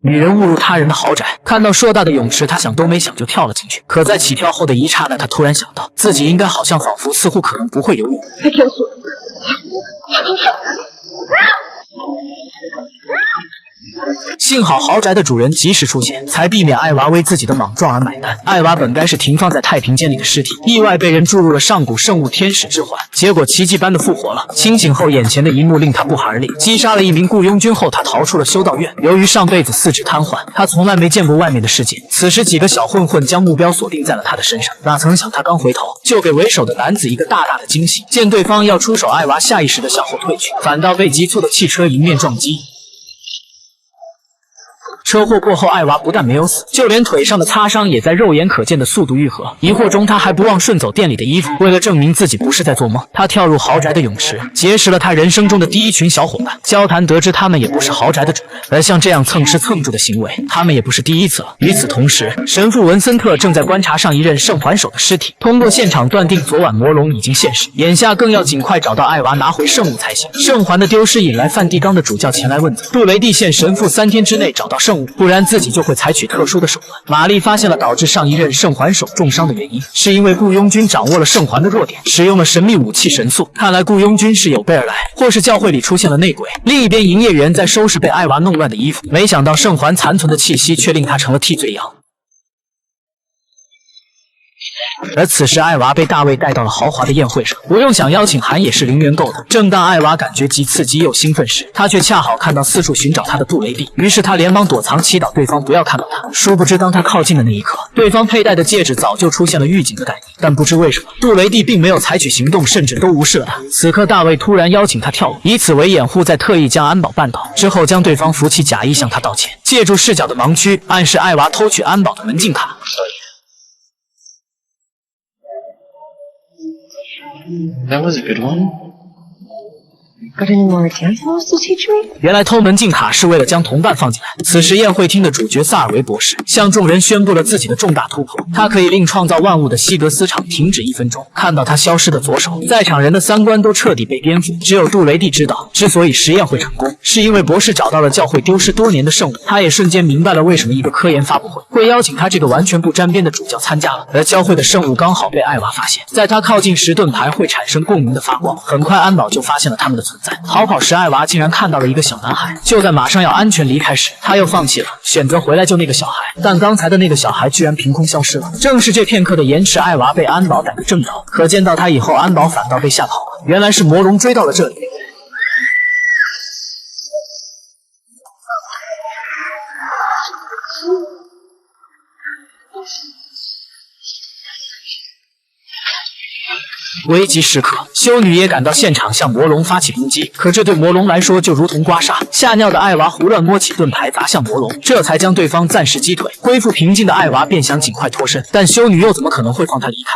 女人误入他人的豪宅，看到硕大的泳池，她想都没想就跳了进去。可在起跳后的一刹那，她突然想到，自己应该好像仿佛似乎可能不会游泳。幸好豪宅的主人及时出现，才避免艾娃为自己的莽撞而买单。艾娃本该是停放在太平间里的尸体，意外被人注入了上古圣物天使之环，结果奇迹般的复活了。清醒后，眼前的一幕令他不寒而栗。击杀了一名雇佣军后，他逃出了修道院。由于上辈子四肢瘫痪，他从来没见过外面的世界。此时几个小混混将目标锁定在了他的身上，哪曾想他刚回头，就给为首的男子一个大大的惊喜。见对方要出手，艾娃下意识地向后退去，反倒被急促的汽车迎面撞击。车祸过后，艾娃不但没有死，就连腿上的擦伤也在肉眼可见的速度愈合。疑惑中，他还不忘顺走店里的衣服。为了证明自己不是在做梦，他跳入豪宅的泳池，结识了他人生中的第一群小伙伴。交谈得知，他们也不是豪宅的主人，而像这样蹭吃蹭住的行为，他们也不是第一次了。与此同时，神父文森特正在观察上一任圣环手的尸体，通过现场断定，昨晚魔龙已经现世，眼下更要尽快找到艾娃，拿回圣物才行。圣环的丢失引来梵蒂冈的主教前来问责，杜雷蒂县神父3天之内找到圣物，不然自己就会采取特殊的手段。玛丽发现了导致上一任圣环手重伤的原因，是因为雇佣军掌握了圣环的弱点，使用了神秘武器神速。看来雇佣军是有备而来，或是教会里出现了内鬼。另一边，营业员在收拾被艾娃弄乱的衣服，没想到圣环残存的气息却令他成了替罪羊。而此时，艾娃被大卫带到了豪华的宴会上，不用想，邀请函也是零元购的。正当艾娃感觉既刺激又兴奋时，他却恰好看到四处寻找他的杜雷蒂，于是他连忙躲藏，祈祷对方不要看到他。殊不知，当他靠近的那一刻，对方佩戴的戒指早就出现了预警的感应，但不知为什么，杜雷蒂并没有采取行动，甚至都无视了他。此刻，大卫突然邀请他跳舞，以此为掩护，再特意将安保绊倒，之后将对方扶起，假意向他道歉，借助视角的盲区暗示艾娃偷取安保的门禁卡。That was a good one. Got any more examples to teach me? 原来偷门禁卡是为了将同伴放进来。此时宴会厅的主角萨尔维博士向众人宣布了自己的重大突破，他可以令创造万物的西格斯场停止1分钟。看到他消失的左手，在场人的三观都彻底被颠覆。只有杜雷蒂知道，之所以实验会成功，是因为博士找到了教会丢失多年的圣物。他也瞬间明白了为什么一个科研发布会邀请他这个完全不沾边的主教参加了。而教会的圣物刚好被艾娃发现，在他靠近时，盾牌会产生共鸣的发光。很快，安保就发现了他们的存在。逃跑时，艾娃竟然看到了一个小男孩。就在马上要安全离开时，他又放弃了，选择回来救那个小孩。但刚才的那个小孩居然凭空消失了。正是这片刻的延迟，艾娃被安保逮个正着。可见到他以后，安保反倒被吓跑了。原来是魔龙追到了这里。危急时刻，修女也赶到现场，向魔龙发起攻击。可这对魔龙来说就如同刮痧。吓尿的艾娃胡乱摸起盾牌砸向魔龙，这才将对方暂时击退。恢复平静的艾娃便想尽快脱身，但修女又怎么可能会放他离开？